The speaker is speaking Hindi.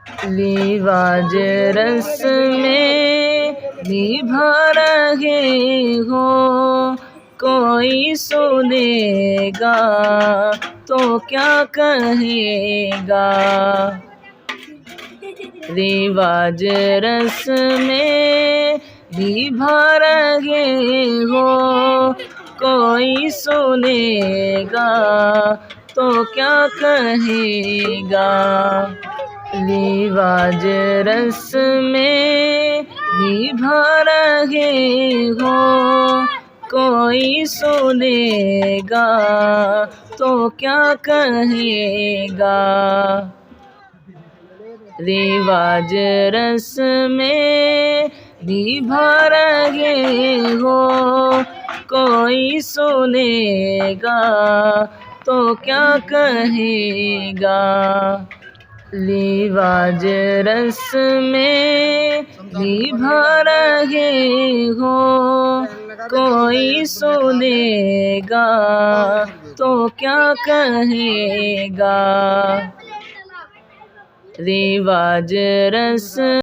लिवाज रस में निभा रहे हो, कोई सुनेगा तो क्या कहेगा। रिवाज रस में निभा रहे हो, कोई सुनेगा तो क्या कहेगा। लिवाज रस में निभा रहे हो, कोई सुनेगा तो क्या कहेगा। रिवाज रस में निभा रहे हो, कोई सुनेगा तो क्या कहेगा। लिवाज रस में निभा रहे हो, कोई सुनेगा तो क्या कहेगा। रिवाज रस